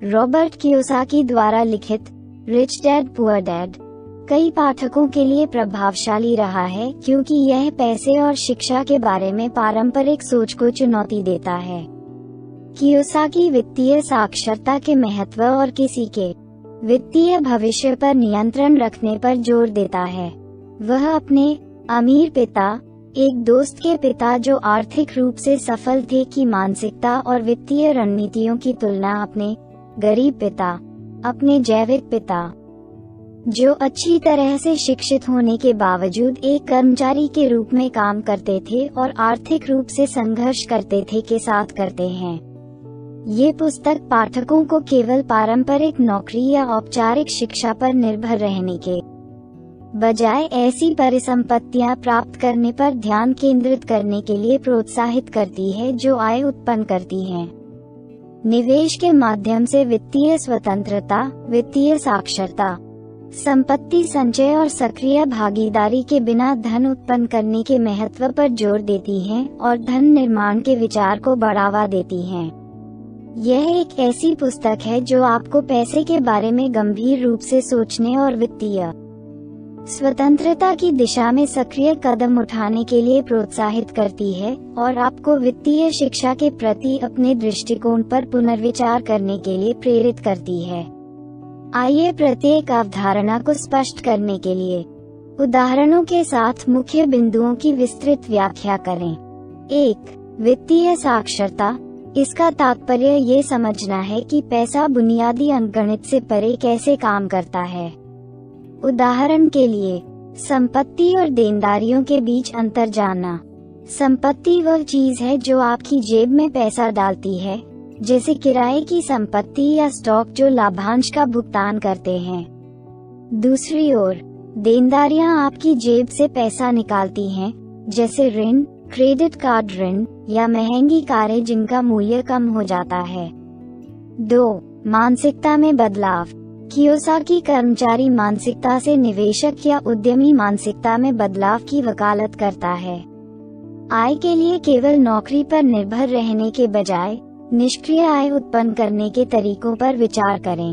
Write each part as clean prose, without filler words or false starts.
Robert Kiyosaki द्वारा लिखित rich dad poor dad कई पाठकों के लिए प्रभावशाली रहा है क्योंकि यह पैसे और शिक्षा के बारे में पारंपरिक सोच को चुनौती देता है। कियोसाकी वित्तीय साक्षरता के महत्व और किसी के वित्तीय भविष्य पर नियंत्रण रखने पर जोर देता है। वह अपने अमीर पिता, एक दोस्त के पिता जो आर्थिक रूप से सफल थे, की मानसिकता और वित्तीय रणनीतियों की तुलना अपने गरीब पिता, अपने जैविक पिता, जो अच्छी तरह से शिक्षित होने के बावजूद एक कर्मचारी के रूप में काम करते थे और आर्थिक रूप से संघर्ष करते थे, के साथ करते हैं। ये पुस्तक पाठकों को केवल पारंपरिक नौकरी या औपचारिक शिक्षा पर निर्भर रहने के बजाय ऐसी परिसंपत्तियां प्राप्त करने पर ध्यान केंद्रित करने के लिए प्रोत्साहित करती है जो आय उत्पन्न करती हैं। निवेश के माध्यम से वित्तीय स्वतंत्रता, वित्तीय साक्षरता, संपत्ति संचय और सक्रिय भागीदारी के बिना धन उत्पन्न करने के महत्व पर जोर देती हैं और धन निर्माण के विचार को बढ़ावा देती हैं। यह एक ऐसी पुस्तक है जो आपको पैसे के बारे में गंभीर रूप से सोचने और वित्तीय स्वतंत्रता की दिशा में सक्रिय कदम उठाने के लिए प्रोत्साहित करती है और आपको वित्तीय शिक्षा के प्रति अपने दृष्टिकोण पर पुनर्विचार करने के लिए प्रेरित करती है। आइए प्रत्येक अवधारणा को स्पष्ट करने के लिए उदाहरणों के साथ मुख्य बिंदुओं की विस्तृत व्याख्या करें। 1. वित्तीय साक्षरता। इसका तात्पर्य ये समझना है कि पैसा बुनियादी अंकगणित से परे कैसे काम करता है। उदाहरण के लिए, संपत्ति और देनदारियों के बीच अंतर जानना। संपत्ति वह चीज है जो आपकी जेब में पैसा डालती है, जैसे किराए की संपत्ति या स्टॉक जो लाभांश का भुगतान करते हैं। दूसरी ओर, देनदारियां आपकी जेब से पैसा निकालती हैं, जैसे ऋण, क्रेडिट कार्ड ऋण या महंगी कारें जिनका मूल्य कम हो जाता है। 2. मानसिकता में बदलाव। कियोसाकी कर्मचारी मानसिकता से निवेशक या उद्यमी मानसिकता में बदलाव की वकालत करता है। आय के लिए केवल नौकरी पर निर्भर रहने के बजाय निष्क्रिय आय उत्पन्न करने के तरीकों पर विचार करें।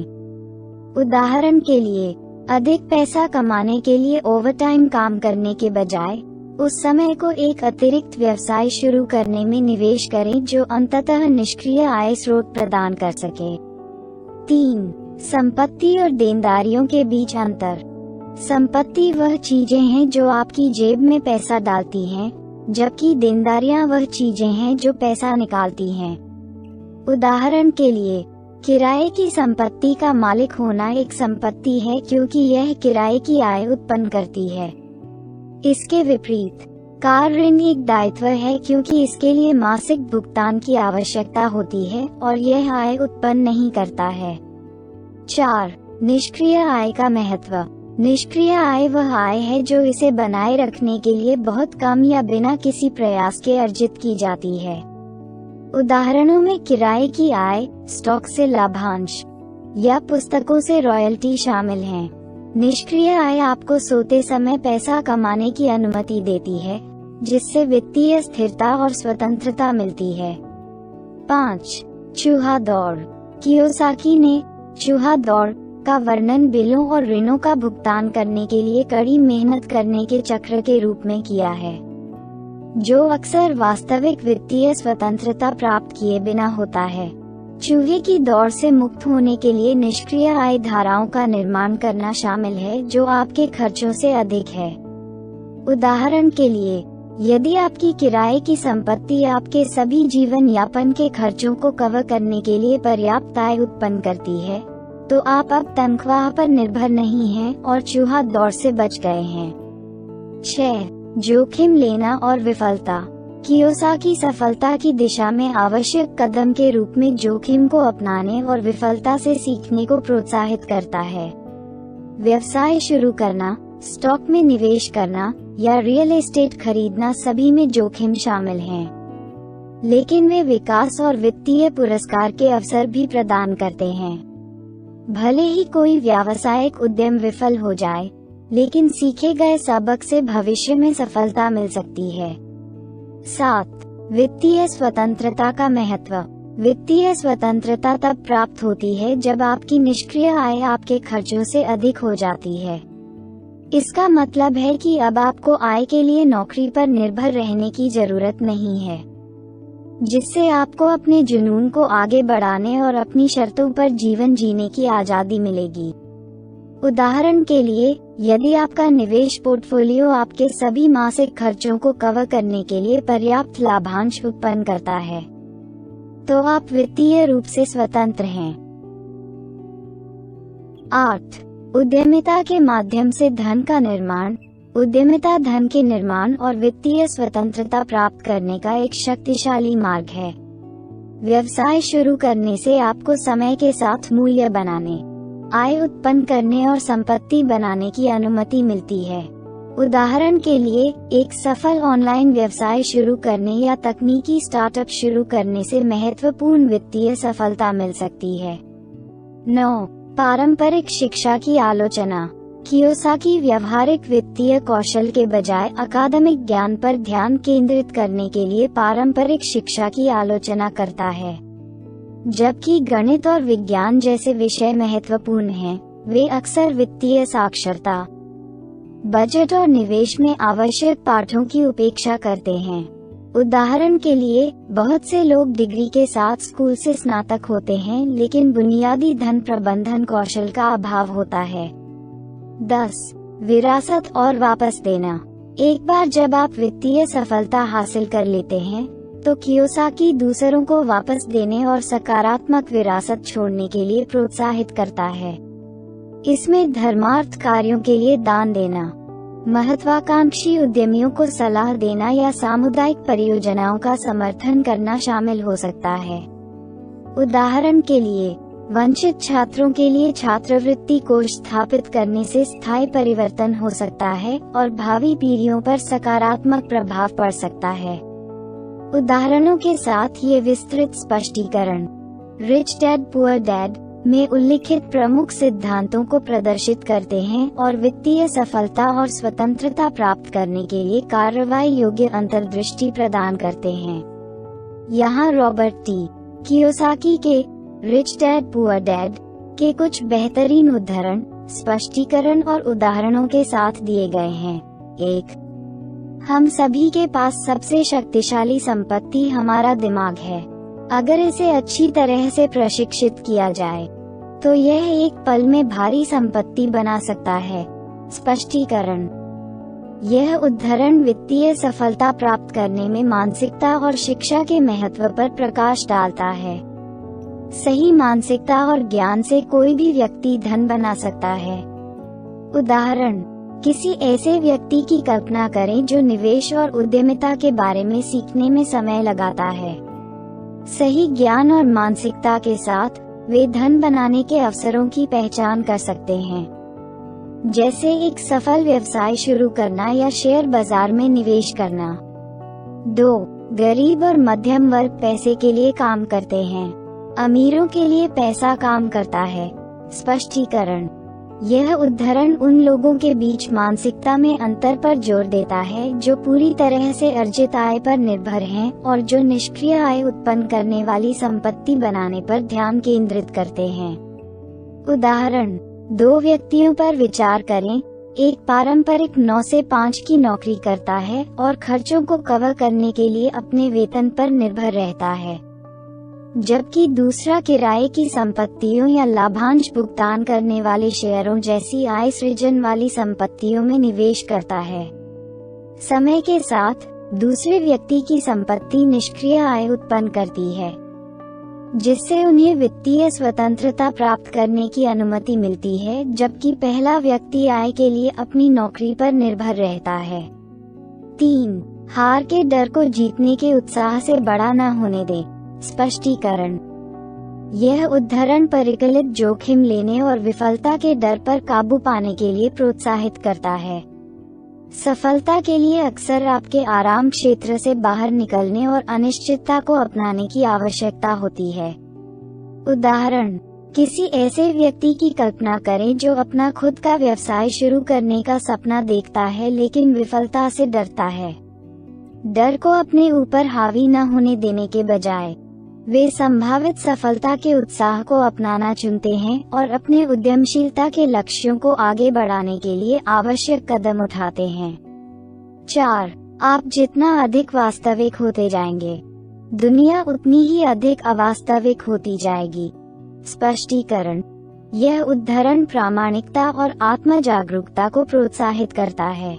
उदाहरण के लिए, अधिक पैसा कमाने के लिए ओवरटाइम काम करने के बजाय उस समय को एक अतिरिक्त व्यवसाय शुरू करने में निवेश करें जो अंततः निष्क्रिय आय स्रोत प्रदान कर सके। 3. संपत्ति और देनदारियों के बीच अंतर। संपत्ति वह चीजें हैं जो आपकी जेब में पैसा डालती हैं, जबकि देनदारियां वह चीजें हैं जो पैसा निकालती हैं। उदाहरण के लिए, किराए की संपत्ति का मालिक होना एक संपत्ति है क्योंकि यह किराए की आय उत्पन्न करती है। इसके विपरीत, कार ऋण एक दायित्व है क्योंकि इसके लिए मासिक भुगतान की आवश्यकता होती है और यह आय उत्पन्न नहीं करता है। 4. निष्क्रिय आय का महत्व। निष्क्रिय आय वह आय है जो इसे बनाए रखने के लिए बहुत कम या बिना किसी प्रयास के अर्जित की जाती है। उदाहरणों में किराए की आय, स्टॉक से लाभांश या पुस्तकों से रॉयल्टी शामिल हैं। निष्क्रिय आय आपको सोते समय पैसा कमाने की अनुमति देती है, जिससे वित्तीय स्थिरता और स्वतंत्रता मिलती है। 5. चूहा दौड़। कियोसाकी ने चूहा दौड़ का वर्णन बिलों और ऋणों का भुगतान करने के लिए कड़ी मेहनत करने के चक्र के रूप में किया है, जो अक्सर वास्तविक वित्तीय स्वतंत्रता प्राप्त किए बिना होता है। चूहे की दौड़ से मुक्त होने के लिए निष्क्रिय आय धाराओं का निर्माण करना शामिल है जो आपके खर्चों से अधिक है। उदाहरण के लिए, यदि आपकी किराए की संपत्ति आपके सभी जीवन यापन के खर्चों को कवर करने के लिए पर्याप्त आय उत्पन्न करती है, तो आप अब तनख्वाह पर निर्भर नहीं हैं और चूहा दौड़ से बच गए हैं। 6. जोखिम लेना और विफलता। कियोसाकी सफलता की दिशा में आवश्यक कदम के रूप में जोखिम को अपनाने और विफलता से सीखने को प्रोत्साहित करता है। व्यवसाय शुरू करना, स्टॉक में निवेश करना या रियल एस्टेट खरीदना सभी में जोखिम शामिल हैं, लेकिन वे विकास और वित्तीय पुरस्कार के अवसर भी प्रदान करते हैं। भले ही कोई व्यावसायिक उद्यम विफल हो जाए, लेकिन सीखे गए सबक से भविष्य में सफलता मिल सकती है। 7. वित्तीय स्वतंत्रता का महत्व। वित्तीय स्वतंत्रता तब प्राप्त होती है जब आपकी निष्क्रिय आय आपके खर्चों से अधिक हो जाती है। इसका मतलब है कि अब आपको आय के लिए नौकरी पर निर्भर रहने की जरूरत नहीं है, जिससे आपको अपने जुनून को आगे बढ़ाने और अपनी शर्तों पर जीवन जीने की आजादी मिलेगी। उदाहरण के लिए, यदि आपका निवेश पोर्टफोलियो आपके सभी मासिक खर्चों को कवर करने के लिए पर्याप्त लाभांश उत्पन्न करता है, तो आप वित्तीय रूप से स्वतंत्र हैं। 8. उद्यमिता के माध्यम से धन का निर्माण। उद्यमिता धन के निर्माण और वित्तीय स्वतंत्रता प्राप्त करने का एक शक्तिशाली मार्ग है। व्यवसाय शुरू करने से आपको समय के साथ मूल्य बनाने, आय उत्पन्न करने और संपत्ति बनाने की अनुमति मिलती है। उदाहरण के लिए, एक सफल ऑनलाइन व्यवसाय शुरू करने या तकनीकी स्टार्टअप शुरू करने से महत्वपूर्ण वित्तीय सफलता मिल सकती है। 9. पारंपरिक शिक्षा की आलोचना। कियोसाकी व्यावहारिक वित्तीय कौशल के बजाय अकादमिक ज्ञान पर ध्यान केंद्रित करने के लिए पारंपरिक शिक्षा की आलोचना करता है। जबकि गणित और विज्ञान जैसे विषय महत्वपूर्ण हैं, वे अक्सर वित्तीय साक्षरता, बजट और निवेश में आवश्यक पाठों की उपेक्षा करते हैं। उदाहरण के लिए, बहुत से लोग डिग्री के साथ स्कूल से स्नातक होते हैं, लेकिन बुनियादी धन प्रबंधन कौशल का अभाव होता है। 10. विरासत और वापस देना। एक बार जब आप वित्तीय सफलता हासिल कर लेते हैं, तो कियोसाकी दूसरों को वापस देने और सकारात्मक विरासत छोड़ने के लिए प्रोत्साहित करता है। इसमें धर्मार्थ कार्यों के लिए दान देना, महत्वाकांक्षी उद्यमियों को सलाह देना या सामुदायिक परियोजनाओं का समर्थन करना शामिल हो सकता है। उदाहरण के लिए, वंचित छात्रों के लिए छात्रवृत्ति कोष स्थापित करने से स्थायी परिवर्तन हो सकता है और भावी पीढ़ियों पर सकारात्मक प्रभाव पड़ सकता है। उदाहरणों के साथ ये विस्तृत स्पष्टीकरण रिच डैड पुअर डैड में उल्लिखित प्रमुख सिद्धांतों को प्रदर्शित करते हैं और वित्तीय सफलता और स्वतंत्रता प्राप्त करने के लिए कार्रवाई योग्य अंतर्दृष्टि प्रदान करते हैं। यहाँ रॉबर्ट टी कियोसाकी के रिच डैड पुअर डैड के कुछ बेहतरीन उद्धरण, स्पष्टीकरण और उदाहरणों के साथ दिए गए हैं। 1. हम सभी के पास सबसे शक्तिशाली संपत्ति हमारा दिमाग है। अगर इसे अच्छी तरह से प्रशिक्षित किया जाए, तो यह एक पल में भारी संपत्ति बना सकता है। स्पष्टीकरण। यह उद्धरण वित्तीय सफलता प्राप्त करने में मानसिकता और शिक्षा के महत्व पर प्रकाश डालता है। सही मानसिकता और ज्ञान से कोई भी व्यक्ति धन बना सकता है। उदाहरण, किसी ऐसे व्यक्ति की कल्पना करें जो निवेश और उद्यमिता के बारे में सीखने में समय लगाता है। सही ज्ञान और मानसिकता के साथ वे धन बनाने के अवसरों की पहचान कर सकते हैं, जैसे एक सफल व्यवसाय शुरू करना या शेयर बाजार में निवेश करना। 2. गरीब और मध्यम वर्ग पैसे के लिए काम करते हैं, अमीरों के लिए पैसा काम करता है। स्पष्टीकरण। यह उद्धरण उन लोगों के बीच मानसिकता में अंतर पर जोर देता है जो पूरी तरह से अर्जित आय पर निर्भर हैं और जो निष्क्रिय आय उत्पन्न करने वाली संपत्ति बनाने पर ध्यान केंद्रित करते हैं। उदाहरण, 2 व्यक्तियों पर विचार करें। एक पारंपरिक 9 से 5 की नौकरी करता है और खर्चों को कवर करने के लिए अपने वेतन पर निर्भर रहता है, जबकि दूसरा किराए की संपत्तियों या लाभांश भुगतान करने वाले शेयरों जैसी आय सृजन वाली संपत्तियों में निवेश करता है। समय के साथ दूसरे व्यक्ति की संपत्ति निष्क्रिय आय उत्पन्न करती है, जिससे उन्हें वित्तीय स्वतंत्रता प्राप्त करने की अनुमति मिलती है, जबकि पहला व्यक्ति आय के लिए अपनी नौकरी पर निर्भर रहता है। 3. हार के डर को जीतने के उत्साह से बड़ा न होने दें। स्पष्टीकरण। यह उद्धरण परिकलित जोखिम लेने और विफलता के डर पर काबू पाने के लिए प्रोत्साहित करता है। सफलता के लिए अक्सर आपके आराम क्षेत्र से बाहर निकलने और अनिश्चितता को अपनाने की आवश्यकता होती है। उदाहरण, किसी ऐसे व्यक्ति की कल्पना करें जो अपना खुद का व्यवसाय शुरू करने का सपना देखता है लेकिन विफलता से डरता है। डर को अपने ऊपर हावी न होने देने के बजाय वे संभावित सफलता के उत्साह को अपनाना चुनते हैं और अपने उद्यमशीलता के लक्ष्यों को आगे बढ़ाने के लिए आवश्यक कदम उठाते हैं। 4. आप जितना अधिक वास्तविक होते जाएंगे, दुनिया उतनी ही अधिक अवास्तविक होती जाएगी। स्पष्टीकरण: यह उद्धरण प्रामाणिकता और आत्म जागरूकता को प्रोत्साहित करता है।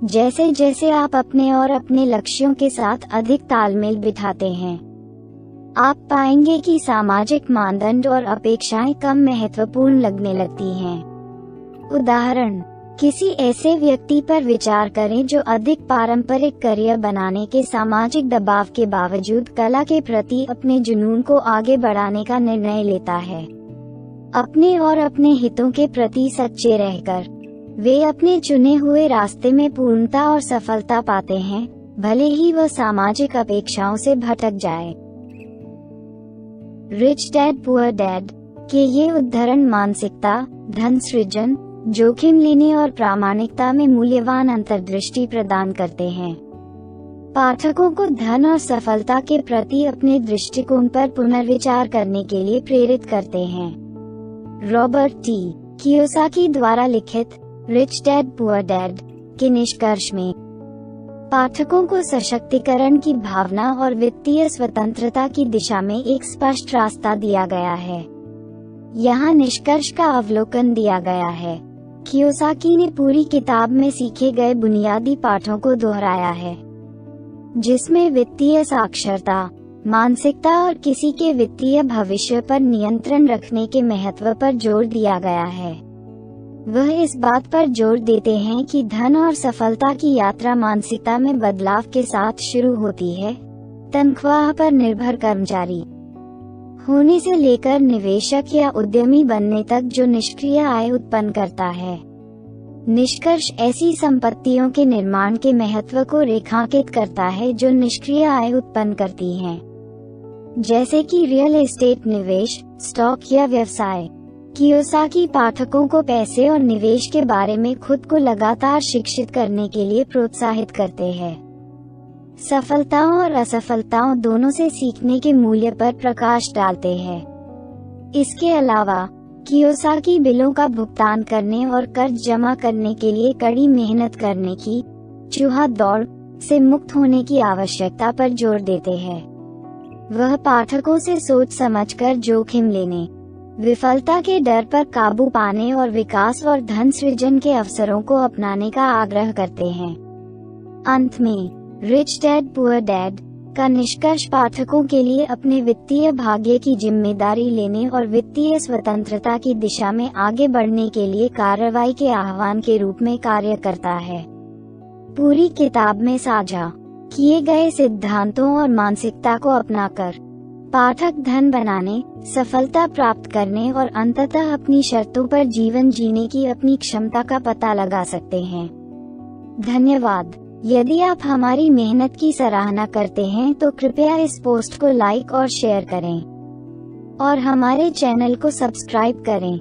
जैसे जैसे आप अपने और अपने लक्ष्यों के साथ अधिक तालमेल बिठाते हैं, आप पाएंगे कि सामाजिक मानदंड और अपेक्षाएं कम महत्वपूर्ण लगने लगती हैं। उदाहरण: किसी ऐसे व्यक्ति पर विचार करें जो अधिक पारंपरिक करियर बनाने के सामाजिक दबाव के बावजूद कला के प्रति अपने जुनून को आगे बढ़ाने का निर्णय लेता है। अपने और अपने हितों के प्रति सच्चे रहकर वे अपने चुने हुए रास्ते में पूर्णता और सफलता पाते हैं, भले ही वह सामाजिक अपेक्षाओं से भटक जाए। रिच डैड पुअर डैड के ये उद्धरण मानसिकता, धन सृजन, जोखिम लेने और प्रामाणिकता में मूल्यवान अंतर्दृष्टि प्रदान करते हैं। पाठकों को धन और सफलता के प्रति अपने दृष्टिकोण पर पुनर्विचार करने के लिए प्रेरित करते हैं। रॉबर्ट टी कियोसाकी द्वारा लिखित रिच डैड पुअर डैड के निष्कर्ष में पाठकों को सशक्तिकरण की भावना और वित्तीय स्वतंत्रता की दिशा में एक स्पष्ट रास्ता दिया गया है। यहाँ निष्कर्ष का अवलोकन दिया गया है। कियोसाकी ने पूरी किताब में सीखे गए बुनियादी पाठों को दोहराया है, जिसमें वित्तीय साक्षरता, मानसिकता और किसी के वित्तीय भविष्य पर नियंत्रण रखने के महत्व पर जोर दिया गया है। वह इस बात पर जोर देते हैं कि धन और सफलता की यात्रा मानसिकता में बदलाव के साथ शुरू होती है, तनख्वाह पर निर्भर कर्मचारी होने से लेकर निवेशक या उद्यमी बनने तक जो निष्क्रिय आय उत्पन्न करता है। निष्कर्ष ऐसी संपत्तियों के निर्माण के महत्व को रेखांकित करता है जो निष्क्रिय आय उत्पन्न करती हैं, जैसे कि रियल एस्टेट निवेश, स्टॉक या व्यवसाय। कियोसाकी पाठकों को पैसे और निवेश के बारे में खुद को लगातार शिक्षित करने के लिए प्रोत्साहित करते हैं। सफलताओं और असफलताओं दोनों से सीखने के मूल्य पर प्रकाश डालते हैं। इसके अलावा कियोसाकी बिलों का भुगतान करने और कर्ज जमा करने के लिए कड़ी मेहनत करने की चूहा दौड़ से मुक्त होने की आवश्यकता पर जोर देते हैं। वह पाठकों से सोच समझकर जोखिम लेने, विफलता के डर पर काबू पाने और विकास और धन सृजन के अवसरों को अपनाने का आग्रह करते हैं। अंत में रिच डैड पुअर डैड का निष्कर्ष पाठकों के लिए अपने वित्तीय भाग्य की जिम्मेदारी लेने और वित्तीय स्वतंत्रता की दिशा में आगे बढ़ने के लिए कार्रवाई के आह्वान के रूप में कार्य करता है। पूरी किताब में साझा किए गए सिद्धांतों और मानसिकता को अपनाकर पाठक धन बनाने, सफलता प्राप्त करने और अंततः अपनी शर्तों पर जीवन जीने की अपनी क्षमता का पता लगा सकते हैं। धन्यवाद। यदि आप हमारी मेहनत की सराहना करते हैं तो कृपया इस पोस्ट को लाइक और शेयर करें और हमारे चैनल को सब्सक्राइब करें।